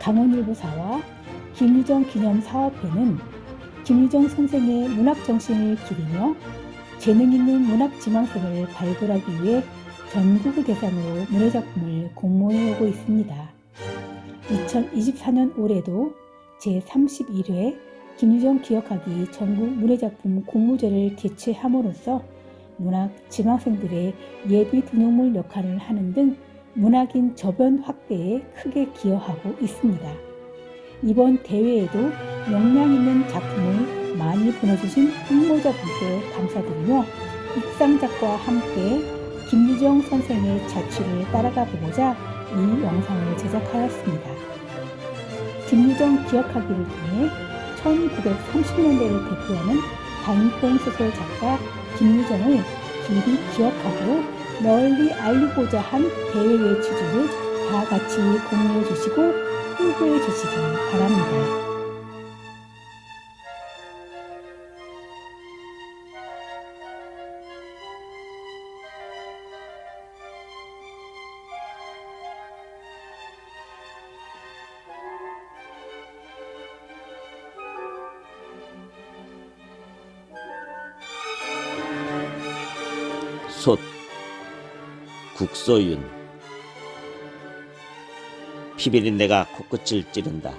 강원일보사와 김유정 기념사업회는 김유정 선생의 문학 정신을 기리며 재능 있는 문학 지망생을 발굴하기 위해 전국을 대상으로 문예작품을 공모해 오고 있습니다. 2024년 올해도 제31회 김유정 기억하기 전국 문예작품 공모제를 개최함으로써 문학 지망생들의 예비 등용물 역할을 하는 등 문학인 저변 확대에 크게 기여하고 있습니다. 이번 대회에도 역량 있는 작품을 많이 보내주신 응모자분께 감사드리며 입상작과 함께 김유정 선생의 자취를 따라가 보고자 이 영상을 제작하였습니다. 김유정 기억하기를 통해 1930년대를 대표하는 단편 소설 작가 김유정을 길이 기억하고 널리 알리고자 한 대회의 취지를 다 같이 공유해 주시고 홍보해 주시기 바랍니다. 솥 국소윤 피비린내가 코끝을 찌른다.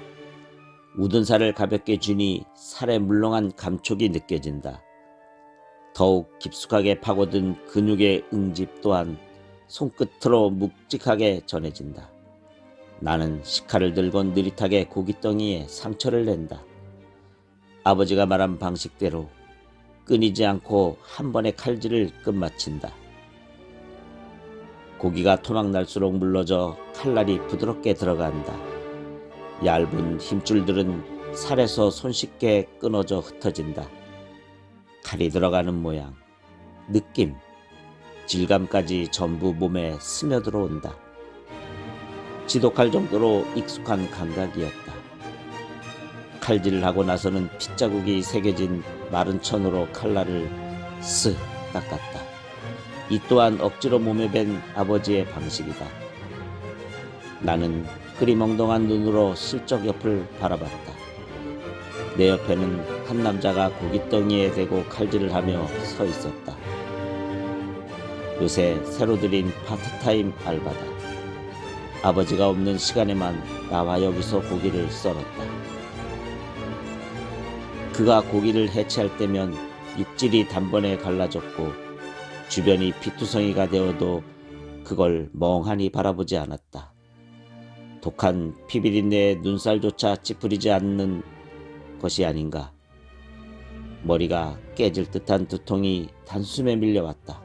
우둔 살을 가볍게 쥐니 살에 물렁한 감촉이 느껴진다. 더욱 깊숙하게 파고든 근육의 응집 또한 손끝으로 묵직하게 전해진다. 나는 식칼을 들고 느릿하게 고깃덩이에 상처를 낸다. 아버지가 말한 방식대로 끊이지 않고 한 번에 칼질을 끝마친다. 고기가 토막 날수록 물러져 칼날이 부드럽게 들어간다. 얇은 힘줄들은 살에서 손쉽게 끊어져 흩어진다. 칼이 들어가는 모양, 느낌, 질감까지 전부 몸에 스며들어온다. 지독할 정도로 익숙한 감각이었다. 칼질을 하고 나서는 핏자국이 새겨진 마른 천으로 칼날을 쓱 닦았다. 이 또한 억지로 몸에 밴 아버지의 방식이다. 나는 흐리멍덩한 눈으로 슬쩍 옆을 바라봤다. 내 옆에는 한 남자가 고깃덩이에 대고 칼질을 하며 서 있었다. 요새 새로 들인 파트타임 알바다. 아버지가 없는 시간에만 나와 여기서 고기를 썰었다. 그가 고기를 해체할 때면 육질이 단번에 갈라졌고 주변이 피투성이가 되어도 그걸 멍하니 바라보지 않았다. 독한 피비린내에 눈살조차 찌푸리지 않는 것이 아닌가. 머리가 깨질 듯한 두통이 단숨에 밀려왔다.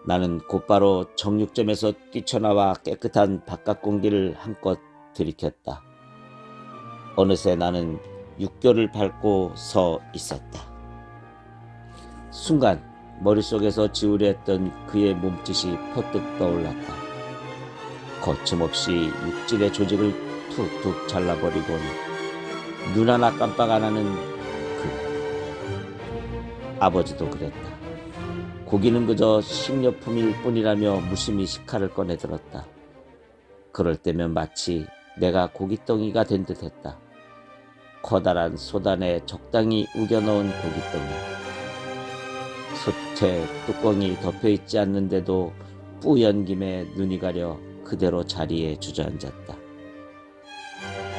나는 곧바로 정육점에서 뛰쳐나와 깨끗한 바깥 공기를 한껏 들이켰다. 어느새 나는 육교를 밟고 서 있었다. 순간 머릿속에서 지우려 했던 그의 몸짓이 퍼뜩 떠올랐다. 거침없이 육질의 조직을 툭툭 잘라버리곤 눈 하나 깜빡 안 하는 아버지도 그랬다. 고기는 그저 식료품일 뿐이라며 무심히 식칼을 꺼내 들었다. 그럴 때면 마치 내가 고깃덩이가 된 듯했다. 커다란 솥안에 적당히 우겨넣은 고깃덩이. 솥에 뚜껑이 덮여있지 않는데도 뿌연 김에 눈이 가려 그대로 자리에 주저앉았다.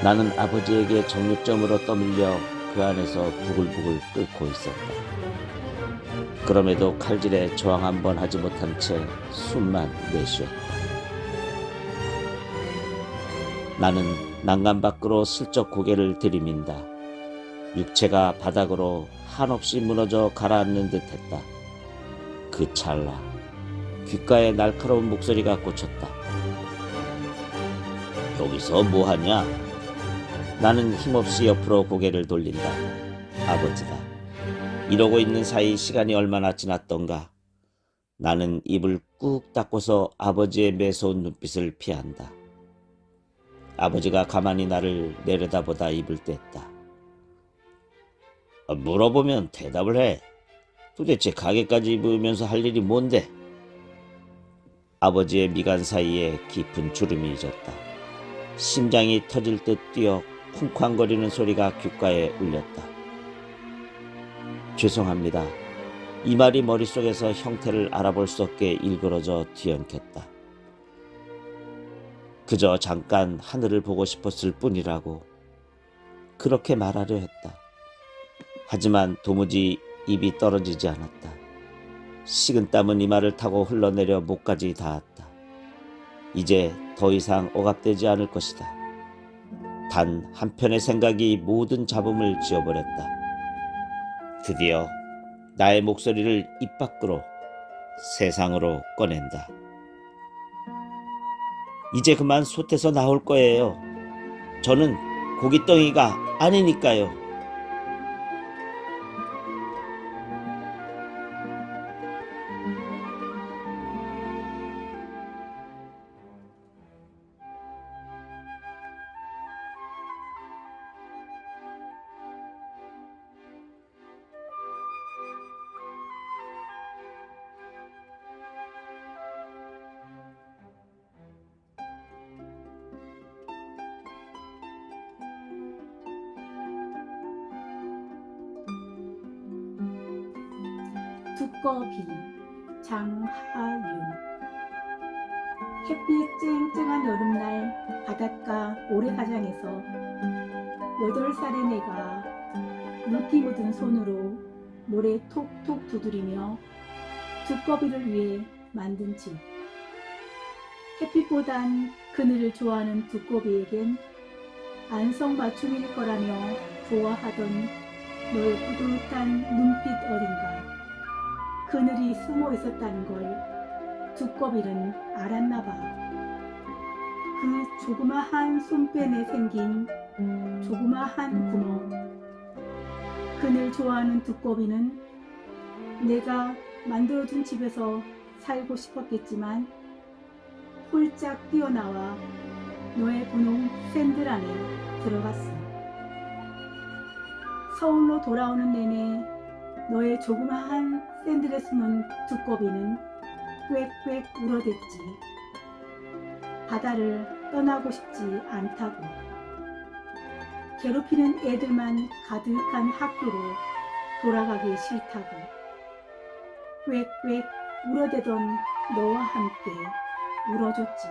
나는 아버지에게 정육점으로 떠밀려 그 안에서 부글부글 끓고 있었다. 그럼에도 칼질에 저항 한번 하지 못한 채 숨만 내쉬었다. 나는 난간 밖으로 슬쩍 고개를 들이민다. 육체가 바닥으로 한없이 무너져 가라앉는 듯했다. 그 찰나 귓가에 날카로운 목소리가 꽂혔다. 여기서 뭐하냐? 나는 힘없이 옆으로 고개를 돌린다. 아버지다. 이러고 있는 사이 시간이 얼마나 지났던가. 나는 입을 꾹 닫고서 아버지의 매서운 눈빛을 피한다. 아버지가 가만히 나를 내려다보다 입을 뗐다. 물어보면 대답을 해. 도대체 가게까지 입으면서 할 일이 뭔데? 아버지의 미간 사이에 깊은 주름이 졌다. 심장이 터질 듯 뛰어 쿵쾅거리는 소리가 귓가에 울렸다. 죄송합니다. 이 말이 머릿속에서 형태를 알아볼 수 없게 일그러져 뒤엉켰다. 그저 잠깐 하늘을 보고 싶었을 뿐이라고 그렇게 말하려 했다. 하지만 도무지 입이 떨어지지 않았다. 식은땀은 이마를 타고 흘러내려 목까지 닿았다. 이제 더 이상 억압되지 않을 것이다. 단 한편의 생각이 모든 잡음을 지워버렸다. 드디어 나의 목소리를 입 밖으로 세상으로 꺼낸다. 이제 그만 솥에서 나올 거예요. 저는 고깃덩이가 아니니까요. 두꺼비 장하윤. 햇빛 쨍쨍한 여름날 바닷가 모래사장에서 8살의 내가 물기 묻은 손으로 모래 톡톡 두드리며 두꺼비를 위해 만든 집. 햇빛보단 그늘을 좋아하는 두꺼비에겐 안성맞춤일 거라며 좋아하던 너의 뿌듯한 눈빛 어딘가 그늘이 숨어 있었다는 걸 두꺼비는 알았나 봐. 그 조그마한 손편에 생긴 조그마한 구멍. 그늘 좋아하는 두꺼비는 내가 만들어준 집에서 살고 싶었겠지만 홀짝 뛰어나와 너의 분홍 샌들 안에 들어갔어. 서울로 돌아오는 내내 너의 조그마한 샌들에 숨은 두꺼비는 꽥꽥 울어댔지. 바다를 떠나고 싶지 않다고. 괴롭히는 애들만 가득한 학교로 돌아가기 싫다고. 꽥꽥 울어대던 너와 함께 울어줬지.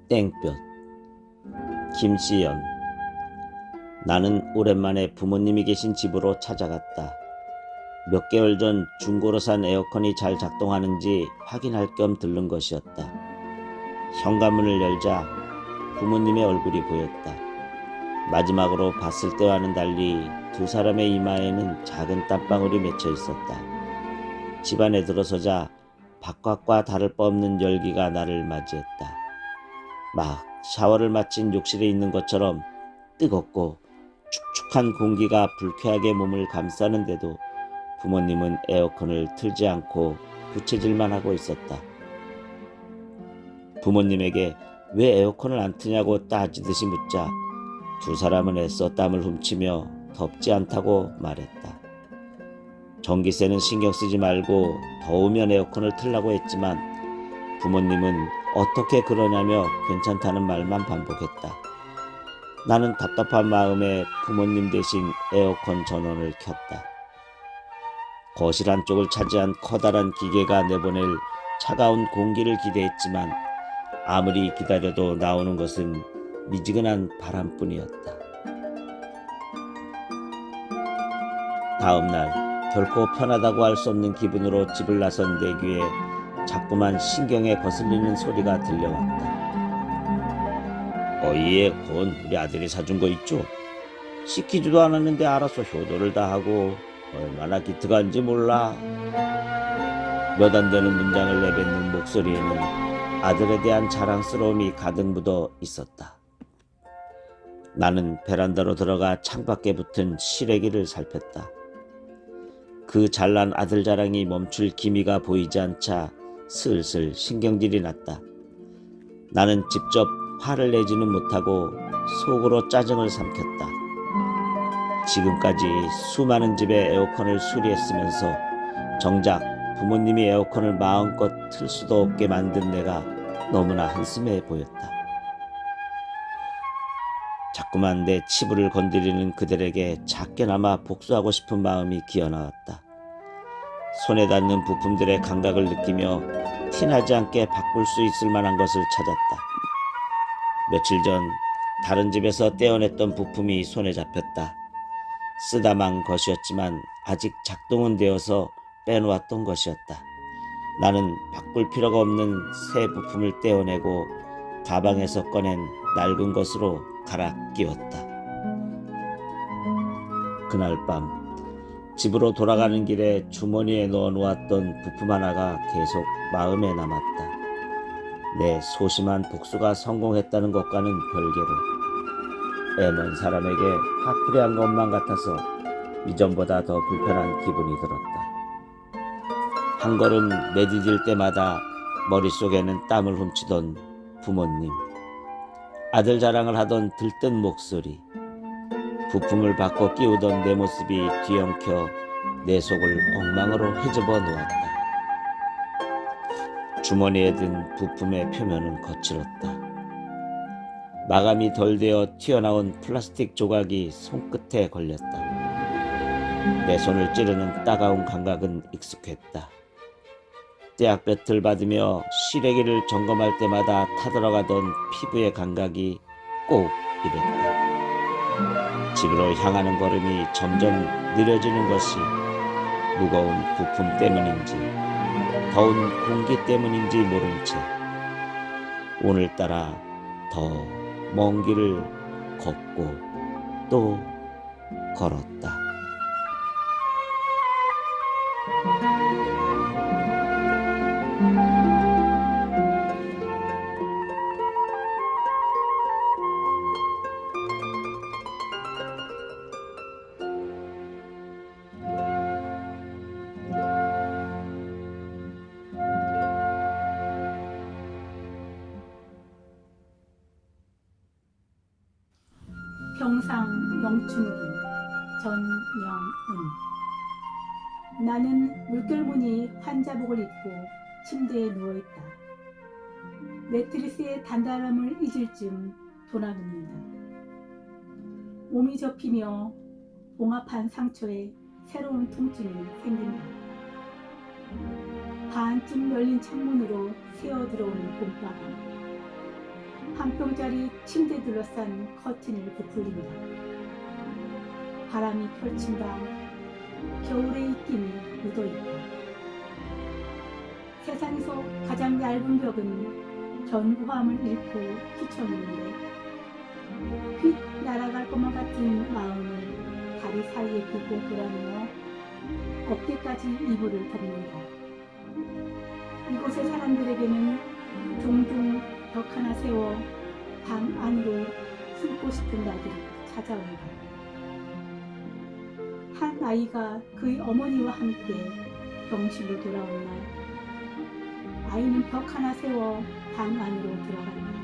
땡볕. 김시연. 나는 오랜만에 부모님이 계신 집으로 찾아갔다. 몇 개월 전 중고로 산 에어컨이 잘 작동하는지 확인할 겸 들른 것이었다. 현관문을 열자 부모님의 얼굴이 보였다. 마지막으로 봤을 때와는 달리 두 사람의 이마에는 작은 땀방울이 맺혀 있었다. 집안에 들어서자 바깥과 다를 바 없는 열기가 나를 맞이했다. 막 샤워를 마친 욕실에 있는 것처럼 뜨겁고 축축한 공기가 불쾌하게 몸을 감싸는데도 부모님은 에어컨을 틀지 않고 부채질만 하고 있었다. 부모님에게 왜 에어컨을 안 트냐고 따지듯이 묻자 두 사람은 애써 땀을 훔치며 덥지 않다고 말했다. 전기세는 신경 쓰지 말고 더우면 에어컨을 틀라고 했지만 부모님은 어떻게 그러냐며 괜찮다는 말만 반복했다. 나는 답답한 마음에 부모님 대신 에어컨 전원을 켰다. 거실 한쪽을 차지한 커다란 기계가 내보낼 차가운 공기를 기대했지만 아무리 기다려도 나오는 것은 미지근한 바람뿐이었다. 다음날 결코 편하다고 할 수 없는 기분으로 집을 나선 내 귀에 자꾸만 신경에 거슬리는 소리가 들려왔다. 어이에 건 우리 아들이 사준 거 있죠? 시키지도 않았는데 알아서 효도를 다 하고 얼마나 기특한지 몰라. 몇 안 되는 문장을 내뱉는 목소리에는 아들에 대한 자랑스러움이 가득 묻어 있었다. 나는 베란다로 들어가 창밖에 붙은 시래기를 살폈다. 그 잘난 아들 자랑이 멈출 기미가 보이지 않자 슬슬 신경질이 났다. 나는 직접 화를 내지는 못하고 속으로 짜증을 삼켰다. 지금까지 수많은 집의 에어컨을 수리했으면서 정작 부모님이 에어컨을 마음껏 틀 수도 없게 만든 내가 너무나 한심해 보였다. 자꾸만 내 치부를 건드리는 그들에게 작게나마 복수하고 싶은 마음이 기어나왔다. 손에 닿는 부품들의 감각을 느끼며 티나지 않게 바꿀 수 있을 만한 것을 찾았다. 며칠 전 다른 집에서 떼어냈던 부품이 손에 잡혔다. 쓰다만 것이었지만 아직 작동은 되어서 빼놓았던 것이었다. 나는 바꿀 필요가 없는 새 부품을 떼어내고 가방에서 꺼낸 낡은 것으로 갈아 끼웠다. 그날 밤 집으로 돌아가는 길에 주머니에 넣어 놓았던 부품 하나가 계속 마음에 남았다. 내 소심한 복수가 성공했다는 것과는 별개로 애먼 사람에게 화풀이한 것만 같아서 이전보다 더 불편한 기분이 들었다. 한 걸음 내디딜 때마다 머릿속에는 땀을 훔치던 부모님, 아들 자랑을 하던 들뜬 목소리, 부품을 바꿔 끼우던 내 모습이 뒤엉켜 내 속을 엉망으로 헤집어 놓았다. 주머니에 든 부품의 표면은 거칠었다. 마감이 덜 되어 튀어나온 플라스틱 조각이 손끝에 걸렸다. 내 손을 찌르는 따가운 감각은 익숙했다. 떼약볕을 받으며 시래기를 점검할 때마다 타들어가던 피부의 감각이 꼭 이랬다. 집으로 향하는 걸음이 점점 느려지는 것이 무거운 부품 때문인지 더운 공기 때문인지 모른 채 오늘따라 더 먼 길을 걷고 또 걸었다. 평상 영춘기 전영은. 나는 물결무늬 환자복을 입고 침대에 누워있다. 매트리스의 단단함을 잊을 쯤 돌아눕는다. 몸이 접히며 봉합한 상처에 새로운 통증이 생긴다. 반쯤 열린 창문으로 새어 들어오는 봄바람. 한 평짜리 침대 둘러싼 커튼을 부풀린다. 바람이 펼친 밤 겨울의 입김이 묻어있다. 세상에서 가장 얇은 벽은 견고함을 잃고 휘청이는데 휙 날아갈 것만 같은 마음을 다리 사이에 두고 돌아누워 어깨까지 이불을 덮는다. 이곳의 사람들에게는 종종 벽 하나 세워 방 안으로 숨고 싶은 날들이 찾아온다. 한 아이가 그의 어머니와 함께 병실로 돌아온 날, 아이는 벽 하나 세워 방 안으로 들어간다.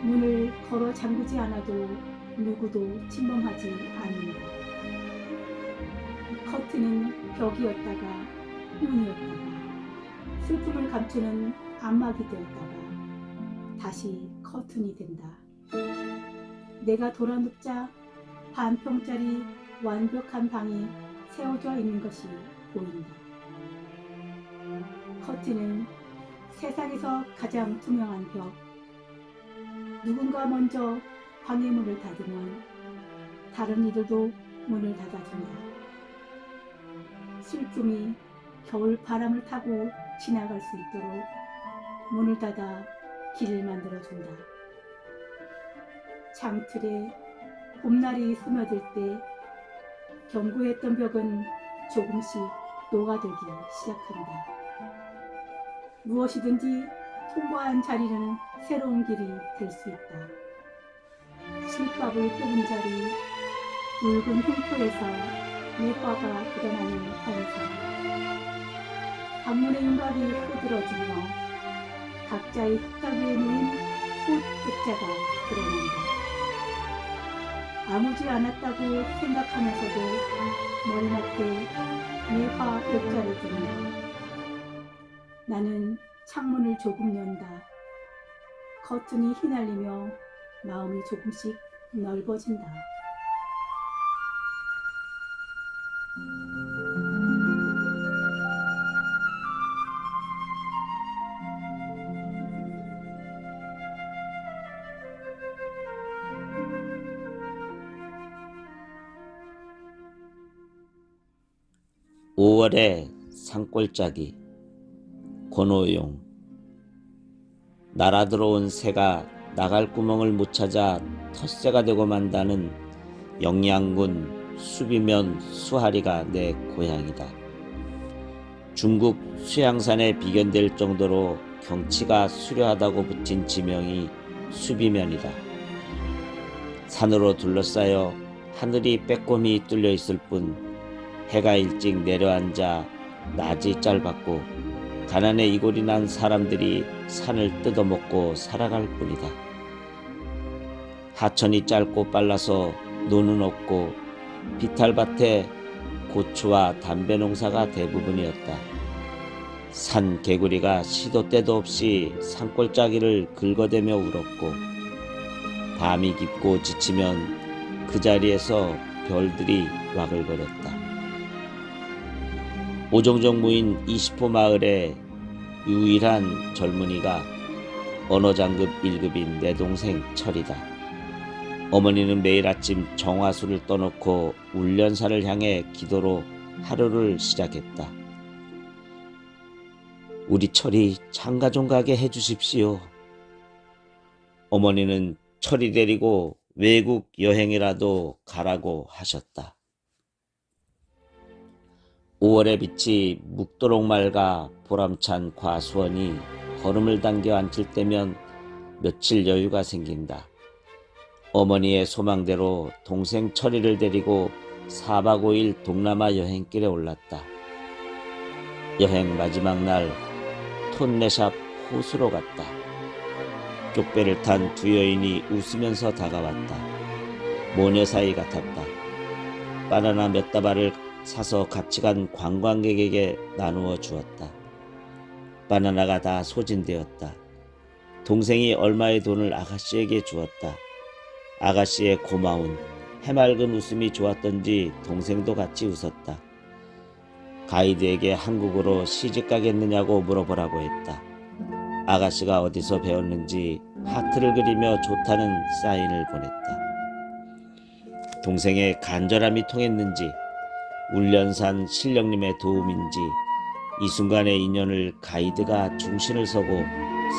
문을 걸어 잠그지 않아도 누구도 침범하지 않는다. 커튼은 벽이었다가 문이었다가 슬픔을 감추는 안막이 되었다가 다시 커튼이 된다. 내가 돌아눕자 반평짜리 완벽한 방이 세워져 있는 것이 보인다. 커튼은 세상에서 가장 투명한 벽. 누군가 먼저 방의 문을 닫으면 다른 이들도 문을 닫아준다. 슬픔이 겨울 바람을 타고 지나갈 수 있도록 문을 닫아 길을 만들어준다. 창틀에 봄날이 스며들 때 견고했던 벽은 조금씩 녹아들기 시작한다. 무엇이든지 통과한 자리는 새로운 길이 될 수 있다. 실밥을 뽑은 자리, 붉은 흉터에서 매화가 묻어나는 환상. 방문의 윤곽이 흐드러지며 각자의 흙닥 위에 놓인 꽃 액자가 드러난다. 아무지 않았다고 생각하면서도 머리맡에 매화 액자를 두른다. 나는 창문을 조금 연다. 커튼이 휘날리며 마음이 조금씩 넓어진다. (5월의) 산골짜기. 권오용. 날아 들어온 새가 나갈 구멍을 못 찾아 텃새가 되고 만다는 영양군 수비면 수하리가 내 고향이다. 중국 수양산에 비견될 정도로 경치가 수려하다고 붙인 지명이 수비면이다. 산으로 둘러싸여 하늘이 빼꼼히 뚫려 있을 뿐 해가 일찍 내려앉아 낮이 짧았고 가난에 이골이 난 사람들이 산을 뜯어먹고 살아갈 뿐이다. 하천이 짧고 빨라서 노는 없고 비탈밭에 고추와 담배 농사가 대부분이었다. 산 개구리가 시도 때도 없이 산골짜기를 긁어대며 울었고 밤이 깊고 지치면 그 자리에서 별들이 와글거렸다. 오종정 무인 20호 마을의 유일한 젊은이가 언어장급 1급인 내 동생 철이다. 어머니는 매일 아침 정화수를 떠놓고 울련사를 향해 기도로 하루를 시작했다. 우리 철이 장가 좀 가게 해주십시오. 어머니는 철이 데리고 외국 여행이라도 가라고 하셨다. 5월의 빛이 묵도록 맑아 보람찬 과수원이 걸음을 당겨 앉힐 때면 며칠 여유가 생긴다. 어머니의 소망대로 동생 철이를 데리고 4박 5일 동남아 여행길에 올랐다. 여행 마지막 날 톤레샵 호수로 갔다. 족배를 탄 두 여인이 웃으면서 다가왔다. 모녀 사이 같았다. 바나나 몇 다발을 사서 같이 간 관광객에게 나누어 주었다. 바나나가 다 소진되었다. 동생이 얼마의 돈을 아가씨에게 주었다. 아가씨의 고마운 해맑은 웃음이 좋았던지 동생도 같이 웃었다. 가이드에게 한국어로 시집가겠느냐고 물어보라고 했다. 아가씨가 어디서 배웠는지 하트를 그리며 좋다는 사인을 보냈다. 동생의 간절함이 통했는지 울련산 신령님의 도움인지 이 순간의 인연을 가이드가 중심을 서고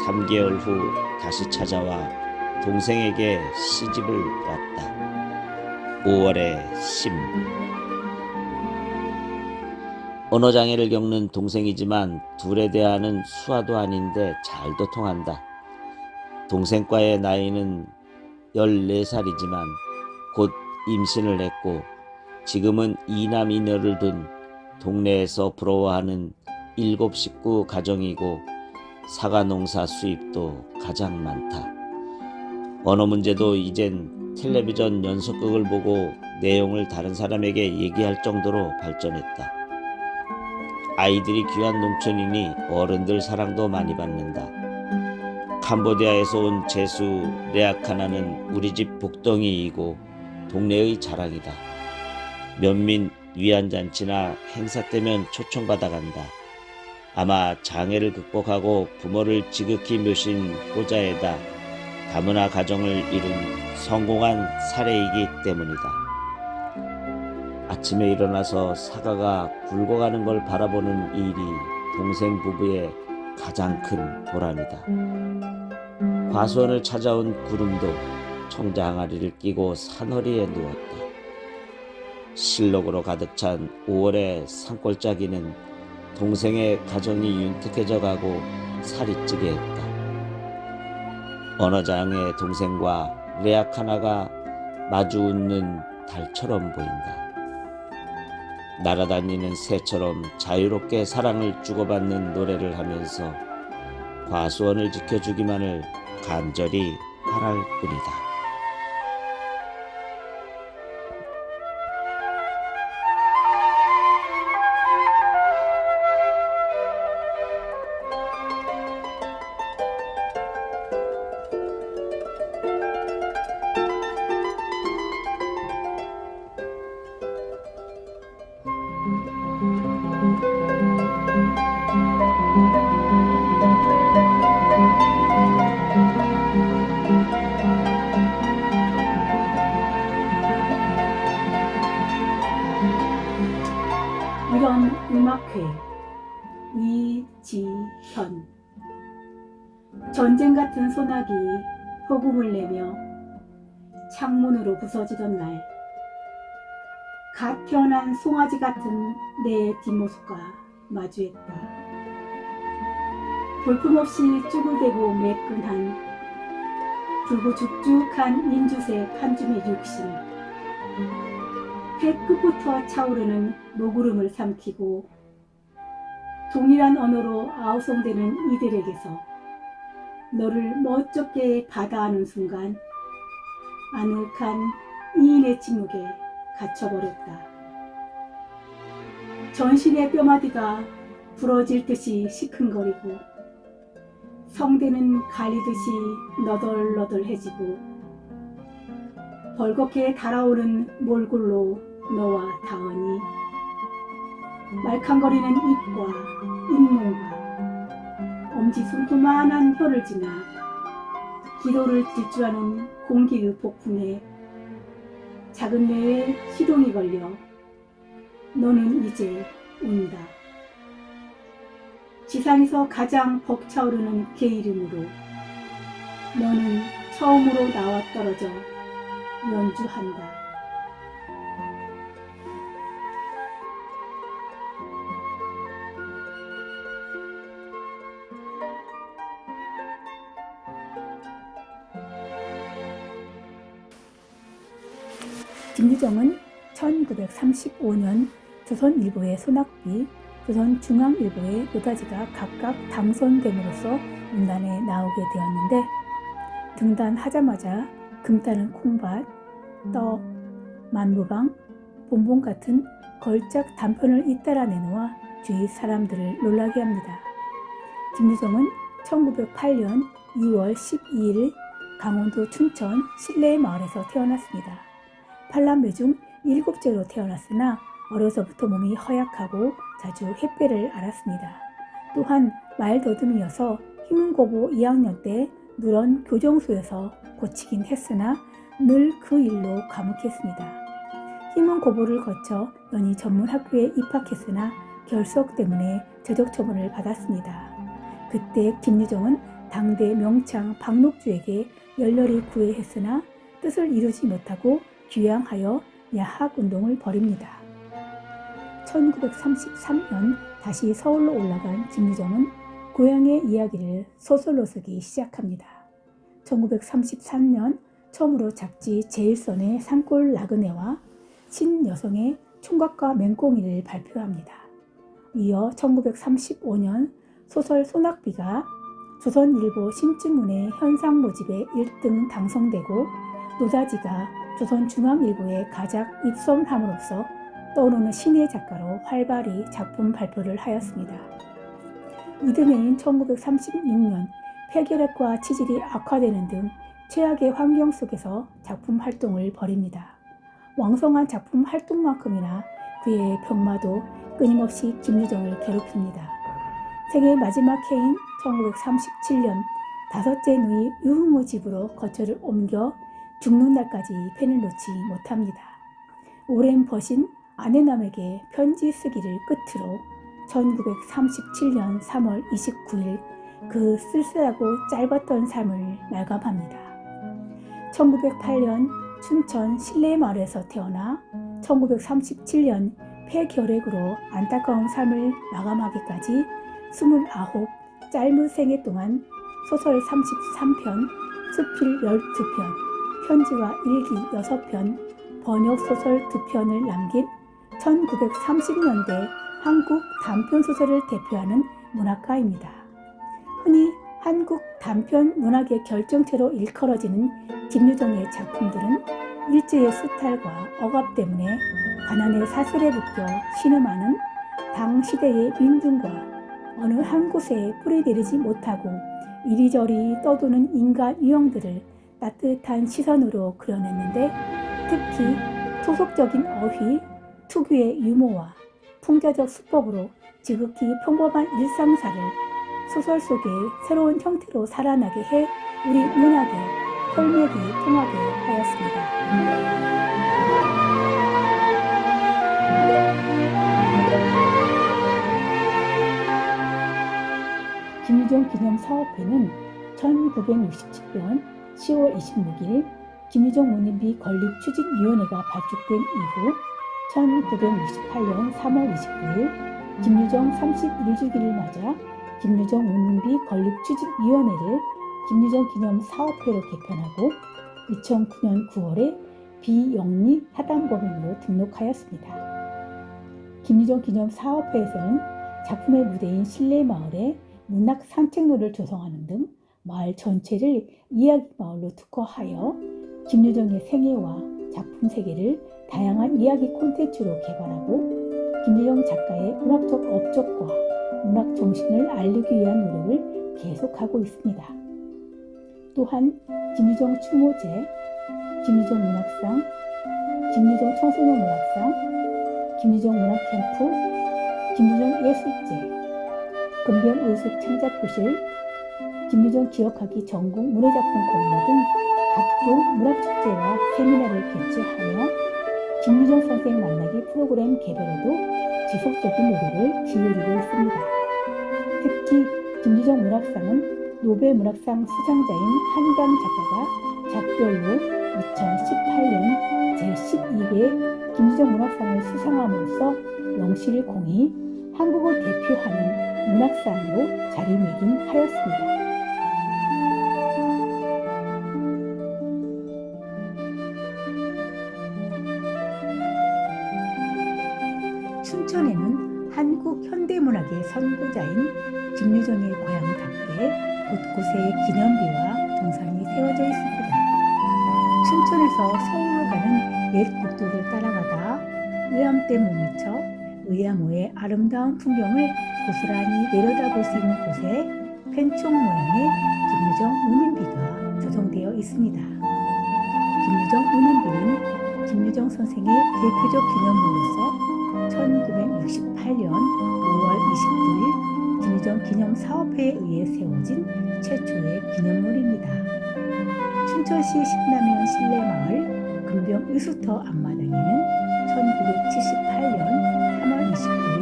3개월 후 다시 찾아와 동생에게 시집을 왔다. 5월의 심. 언어장애를 겪는 동생이지만 둘의 대화는 수화도 아닌데 잘도 통한다. 동생과의 나이는 14살이지만 곧 임신을 했고 지금은 2남 2녀를 둔 동네에서 부러워하는 7식구 가정이고 사과 농사 수입도 가장 많다. 언어 문제도 이젠 텔레비전 연속극을 보고 내용을 다른 사람에게 얘기할 정도로 발전했다. 아이들이 귀한 농촌이니 어른들 사랑도 많이 받는다. 캄보디아에서 온 제수 레아카나는 우리 집 복덩이이고 동네의 자랑이다. 면민 위안잔치나 행사 때면 초청받아간다. 아마 장애를 극복하고 부모를 지극히 묘신 호자에다 다문화 가정을 이룬 성공한 사례이기 때문이다. 아침에 일어나서 사과가 굵어가는 걸 바라보는 일이 동생 부부의 가장 큰 보람이다. 과수원을 찾아온 구름도 청자 항아리를 끼고 산허리에 누웠다. 실록으로 가득 찬 5월의 산골짜기는 동생의 가정이 윤택해져 가고 살이 찌게 했다. 언어장애 동생과 레아카나가 마주 웃는 달처럼 보인다. 날아다니는 새처럼 자유롭게 사랑을 주고받는 노래를 하면서 과수원을 지켜주기만을 간절히 바랄 뿐이다. 이런 음악회 이지현. 전쟁 같은 소나기 호국을 내며 창문으로 부서지던 날, 갓 태어난 송아지 같은 내 뒷모습과 마주했다. 볼품없이 쭈글대고 매끈한 붉고 죽죽한 인주색 한 줌의 육신, 배끝부터 차오르는 노구름을 삼키고 동일한 언어로 아우성대는 이들에게서 너를 멋쩍게 받아하는 순간 아늑한 이인의 침묵에 갇혀버렸다. 전신의 뼈마디가 부러질 듯이 시큰거리고 성대는 갈리듯이 너덜너덜해지고 벌겋게 달아오른 몰골로 너와 닿으니 말캉거리는 입과 잇몸과 엄지손톱만한 혀를 지나 기도를 질주하는 공기의 폭풍에 작은 뇌에 시동이 걸려 너는 이제 운다. 지상에서 가장 벅차오르는 개 이름으로 너는 처음으로 나와 떨어져 연주한다. 김유정은 1935년 조선일보의 손학비, 조선중앙일보의 노다지가 각각 당선됨으로써 문단에 나오게 되었는데, 등단하자마자 금따는 콩밭, 떡, 만무방, 본봉 같은 걸작 단편을 잇따라 내놓아 주위 사람들을 놀라게 합니다. 김유정은 1908년 2월 12일 강원도 춘천 신례의 마을에서 태어났습니다. 팔남매 중 7째로 태어났으나 어려서부터 몸이 허약하고 자주 햇배를 앓았습니다. 또한 말더듬이어서 희문고고 2학년 때 누런 교정소에서 고치긴 했으나 늘 그 일로 과묵했습니다. 희문고고를 거쳐 연희 전문학교에 입학했으나 결석 때문에 제적 처분을 받았습니다. 그때 김유정은 당대 명창 박록주에게 열렬히 구애했으나 뜻을 이루지 못하고 귀양하여 야학운동을 벌입니다. 1933년 다시 서울로 올라간 김유정은 고향의 이야기를 소설로 쓰기 시작합니다. 1933년 처음으로 잡지 제1선의 산골 나그네와 신여성의 총각과 맹꽁이를 발표합니다. 이어 1935년 소설 소낙비가 조선일보 신춘문예 현상 모집에 1등 당선되고 노다지가 조선중앙일보에 가작 입선함으로써 떠오르는 신의 작가로 활발히 작품 발표를 하였습니다. 이듬해인 1936년 폐결핵과 치질이 악화되는 등 최악의 환경 속에서 작품 활동을 벌입니다. 왕성한 작품 활동만큼이나 그의 병마도 끊임없이 김유정을 괴롭힙니다. 생애 마지막 해인 1937년 5째 누이 유흥무 집으로 거처를 옮겨 죽는 날까지 펜을 놓지 못합니다. 오랜 벗인 아내남에게 편지 쓰기를 끝으로 1937년 3월 29일 그 쓸쓸하고 짧았던 삶을 마감합니다. 1908년 춘천 신례마을에서 태어나 1937년 폐결핵으로 안타까운 삶을 마감하기까지 29 짧은 생애 동안 소설 33편, 수필 12편, 편지와 일기 6편, 번역소설 2편을 남긴 1930년대 한국 단편소설을 대표하는 문학가입니다. 흔히 한국 단편 문학의 결정체로 일컬어지는 김유정의 작품들은 일제의 수탈과 억압 때문에 가난의 사슬에 묶여 신음하는 당시대의 민중과 어느 한 곳에 뿌리내리지 못하고 이리저리 떠도는 인간 유형들을 따뜻한 시선으로 그려냈는데, 특히 토속적인 어휘, 특유의 유머와 풍자적 수법으로 지극히 평범한 일상사를 소설 속에 새로운 형태로 살아나게 해 우리 문학의 혈맥이 통하게 하였습니다. 김유정 기념 사업회는 1967년 10월 26일 김유정 문인비 건립추진위원회가 발족된 이후 1968년 3월 29일 김유정 31주기를 맞아 김유정 문인비 건립추진위원회를 김유정 기념 사업회로 개편하고 2009년 9월에 비영리 사단법인으로 등록하였습니다. 김유정 기념 사업회에서는 작품의 무대인 신례마을에 문학 산책로를 조성하는 등 마을 전체를 이야기 마을로 특화하여 김유정의 생애와 작품 세계를 다양한 이야기 콘텐츠로 개발하고 김유정 작가의 문학적 업적과 문학 정신을 알리기 위한 노력을 계속하고 있습니다. 또한 김유정 추모제, 김유정 문학상, 김유정 청소년 문학상, 김유정 문학캠프, 김유정 예술제, 금병의숙 창작교실, 김유정 기억하기 전국 문예작품 공모 등 각종 문학축제와 세미나를 개최하며 김유정 선생 만나기 프로그램 개발에도 지속적인 노력을 기울이고 있습니다. 특히 김유정 문학상은 노벨 문학상 수상자인 한강 작가가 작별로 2018년 제12회 김유정 문학상을 수상함으로써 영시를 공히 한국을 대표하는 문학상으로 자리매김하였습니다. 춘천에는 한국 현대문학의 선구자인 김유정의 고향답게 곳곳에 기념비와 동상이 세워져 있습니다. 춘천에서 서울로 가는 옛 국도를 따라가다 의암댐 몸미쳐 의암호의 아름다운 풍경을 고스란히 내려다볼 수 있는 곳에 펜총 모양의 김유정 운인비가 조성되어 있습니다. 김유정 운인비는 김유정 선생의 대표적 기념물로서 1968년 5월 29일 김유정 기념사업회에 의해 세워진 최초의 기념물입니다. 춘천시 신라면 신례마을 금병의수터 앞마당에는 1978년 3월 29일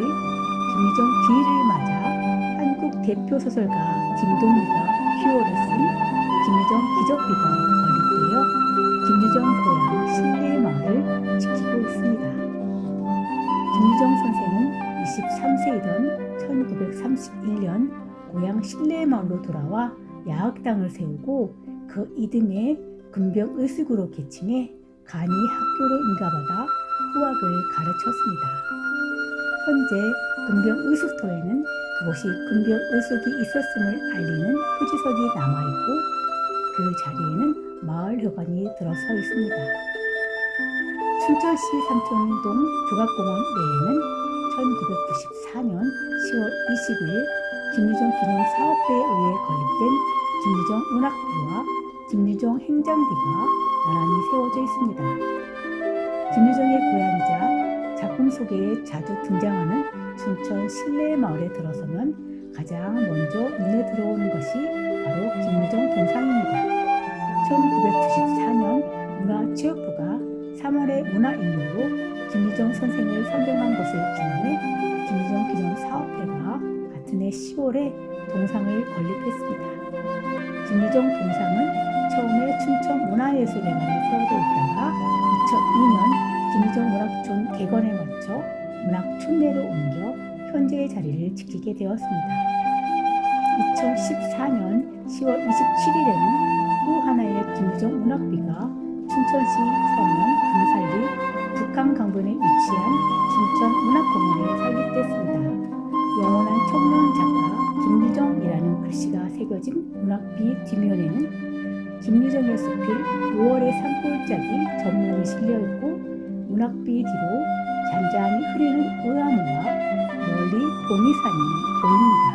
김유정 기일을 맞아 한국 대표 소설가 김동리가 희호를 쓴 김유정 기적비가 건립되어 김유정 고향 신례마을을 지키고 있습니다. 김유정 선생은 23세이던 1931년 고향 신례마을로 돌아와 야학당을 세우고 그 이듬해 금병의숙으로 개칭해 간이 학교로 인가받아 후학을 가르쳤습니다. 현재 금병의숙터에는 그곳이 금병의숙이 있었음을 알리는 표지석이 남아있고 그 자리에는 마을회관이 들어서 있습니다. 춘천시 삼촌동 조각공원 내에는 1994년 10월 20일 김유정 기념사업회에 의해 건립된 김유정 문학비와 김유정 행장비가 나란히 세워져 있습니다. 김유정의 고향이자 작품 속에 자주 등장하는 춘천 신례마을에 들어서면 가장 먼저 눈에 들어오는 것이 바로 김유정 동상입니다. 1994년 문화체육부가 3월의 문화인물로 김유정 선생을 선정한 것을 기념해 김유정 기념사업회가 같은 해 10월에 동상을 건립했습니다. 김유정 동상은 처음에 춘천 문화예술회관에 세워져 있다가 2002년 김유정 문학촌 개관에 맞춰 문학촌내로 옮겨 현재의 자리를 지키게 되었습니다. 2014년 10월 27일에는 또 하나의 김유정 문학비가 춘천시 서면 금살리 북한 강변에 위치한 춘천문학공원에 설립됐습니다. 영원한 청년 작가 김유정이라는 글씨가 새겨진 문학비 뒷면에는 김유정의 숲필 6월의 산골짜기 전문이 실려있고 문학비 뒤로 잔잔히 흐르는 의암호와 멀리 봉이산이 보입니다.